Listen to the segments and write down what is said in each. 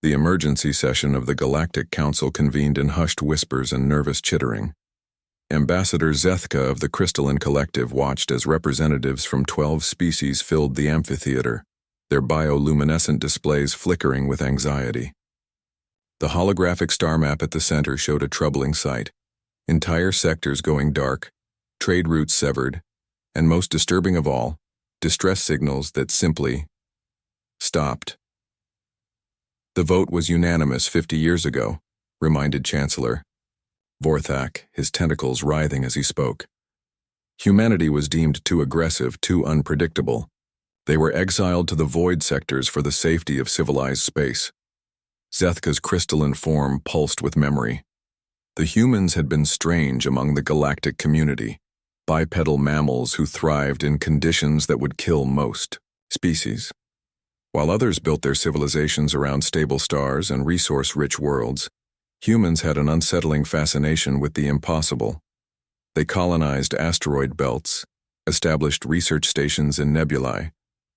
The emergency session of the Galactic Council convened in hushed whispers and nervous chittering. Ambassador Zethka of the Crystalline Collective watched as representatives from 12 species filled the amphitheater, their bioluminescent displays flickering with anxiety. The holographic star map at the center showed a troubling sight. Entire sectors going dark, trade routes severed, and most disturbing of all, distress signals that simply stopped. The vote was unanimous 50 years ago, reminded Chancellor Vorthak, his tentacles writhing as he spoke. Humanity was deemed too aggressive, too unpredictable. They were exiled to the void sectors for the safety of civilized space. Zethka's crystalline form pulsed with memory. The humans had been strange among the galactic community, bipedal mammals who thrived in conditions that would kill most species. While others built their civilizations around stable stars and resource-rich worlds, humans had an unsettling fascination with the impossible. They colonized asteroid belts, established research stations in nebulae,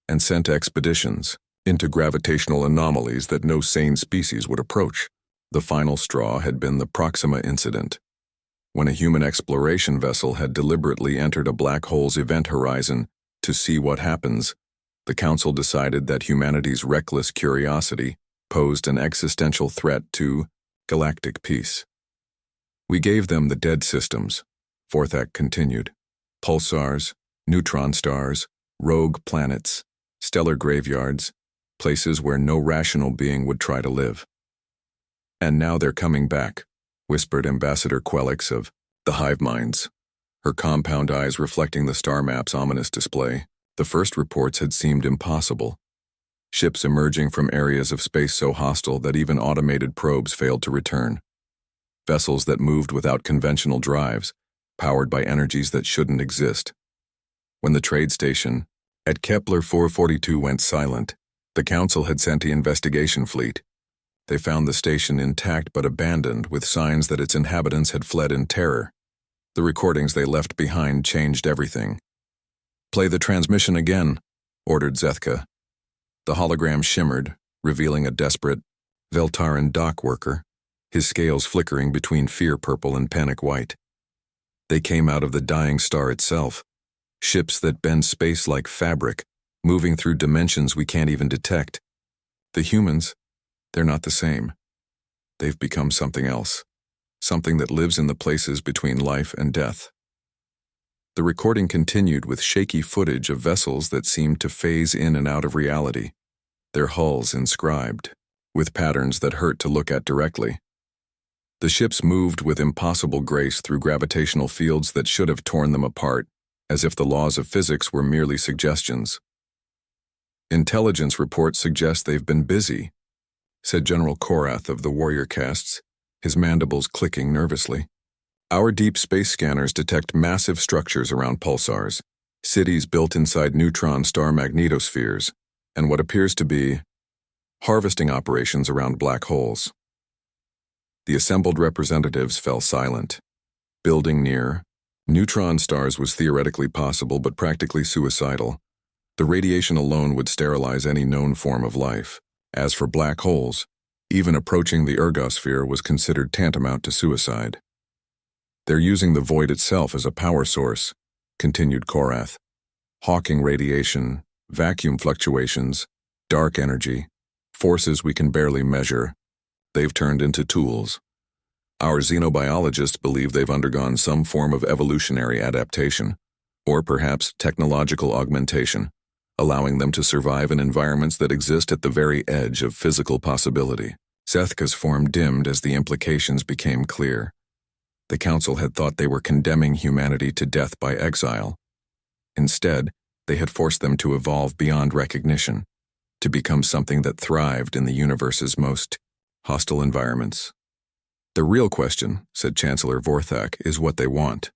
and sent expeditions into gravitational anomalies that no sane species would approach. The final straw had been the Proxima incident, when a human exploration vessel had deliberately entered a black hole's event horizon to see what happens. The Council decided that humanity's reckless curiosity posed an existential threat to galactic peace. We gave them the dead systems, Vorthak continued. Pulsars, neutron stars, rogue planets, stellar graveyards, places where no rational being would try to live. And now they're coming back, whispered Ambassador Quelix of the Hive Minds, her compound eyes reflecting the star map's ominous display. The first reports had seemed impossible. Ships emerging from areas of space so hostile that even automated probes failed to return. Vessels that moved without conventional drives, powered by energies that shouldn't exist. When the trade station at Kepler 442 went silent, the Council had sent the investigation fleet. They found the station intact but abandoned, with signs that its inhabitants had fled in terror. The recordings they left behind changed everything. "Play the transmission again," ordered Zethka. The hologram shimmered, revealing a desperate Veltaran dock worker, his scales flickering between fear purple and panic white. They came out of the dying star itself, ships that bend space like fabric, moving through dimensions we can't even detect. The humans, they're not the same. They've become something else, something that lives in the places between life and death. The recording continued with shaky footage of vessels that seemed to phase in and out of reality, their hulls inscribed, with patterns that hurt to look at directly. The ships moved with impossible grace through gravitational fields that should have torn them apart, as if the laws of physics were merely suggestions. "Intelligence reports suggest they've been busy," said General Korath of the warrior castes, his mandibles clicking nervously. "Our deep space scanners detect massive structures around pulsars, cities built inside neutron star magnetospheres, and what appears to be harvesting operations around black holes." The assembled representatives fell silent. Building near neutron stars was theoretically possible but practically suicidal. The radiation alone would sterilize any known form of life. As for black holes, even approaching the ergosphere was considered tantamount to suicide. "They're using the void itself as a power source," continued Korath. "Hawking radiation, vacuum fluctuations, dark energy, forces we can barely measure. They've turned into tools. Our xenobiologists believe they've undergone some form of evolutionary adaptation, or perhaps technological augmentation, allowing them to survive in environments that exist at the very edge of physical possibility." Zethka's form dimmed as the implications became clear. The Council had thought they were condemning humanity to death by exile. Instead, they had forced them to evolve beyond recognition, to become something that thrived in the universe's most hostile environments. "The real question," said Chancellor Vorthak, "is what they want."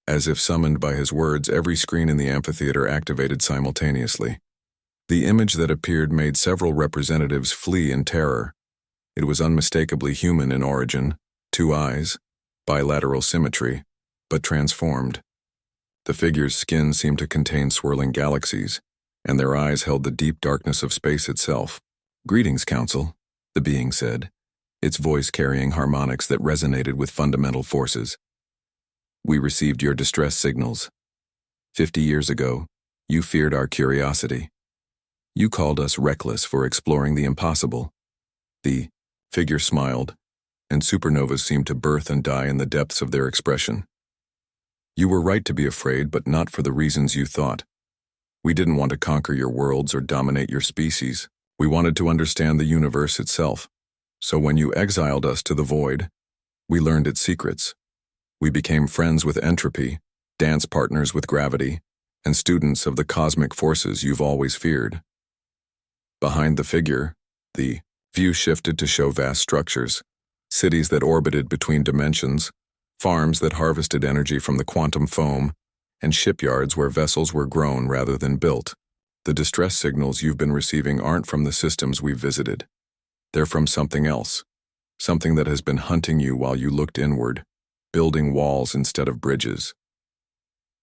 As if summoned by his words, every screen in the amphitheater activated simultaneously. The image that appeared made several representatives flee in terror. It was unmistakably human in origin, 2 eyes, bilateral symmetry, but transformed. The figure's skin seemed to contain swirling galaxies, and their eyes held the deep darkness of space itself. "Greetings, Council," the being said, its voice carrying harmonics that resonated with fundamental forces. We received your distress signals. 50 years ago, you feared our curiosity. You called us reckless for exploring the impossible. The figure smiled, and supernovas seemed to birth and die in the depths of their expression. You were right to be afraid, but not for the reasons you thought. We didn't want to conquer your worlds or dominate your species. We wanted to understand the universe itself. So when you exiled us to the void, we learned its secrets. We became friends with entropy, dance partners with gravity, and students of the cosmic forces you've always feared. Behind the figure, the view shifted to show vast structures, cities that orbited between dimensions, farms that harvested energy from the quantum foam, and shipyards where vessels were grown rather than built. The distress signals you've been receiving aren't from the systems we've visited. They're from something else, something that has been hunting you while you looked inward, building walls instead of bridges.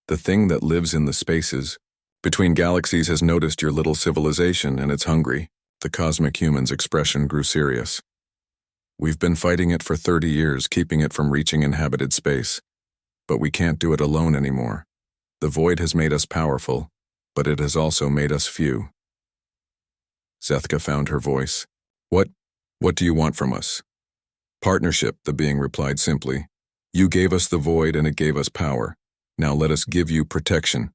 The thing that lives in the spaces between galaxies has noticed your little civilization and it's hungry. The cosmic human's expression grew serious. We've been fighting it for 30 years, keeping it from reaching inhabited space. But we can't do it alone anymore. The void has made us powerful, but it has also made us few. Zethka found her voice. What do you want from us? Partnership, the being replied simply. You gave us the void and it gave us power. Now let us give you protection.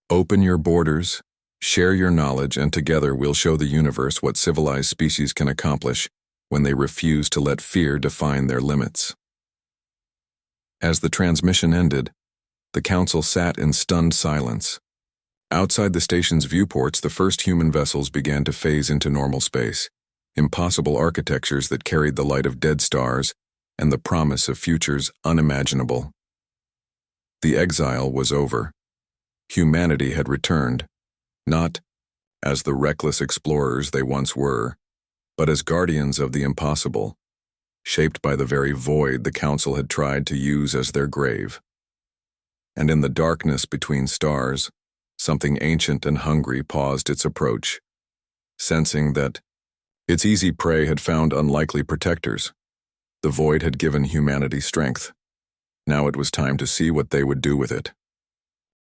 Open your borders, share your knowledge, and together we'll show the universe what civilized species can accomplish when they refuse to let fear define their limits. As the transmission ended, the council sat in stunned silence. Outside the station's viewports, the first human vessels began to phase into normal space, impossible architectures that carried the light of dead stars and the promise of futures unimaginable. The exile was over. Humanity had returned, not as the reckless explorers they once were, but as guardians of the impossible, shaped by the very void the council had tried to use as their grave. And in the darkness between stars, something ancient and hungry paused its approach, sensing that its easy prey had found unlikely protectors. The void had given humanity strength. Now it was time to see what they would do with it.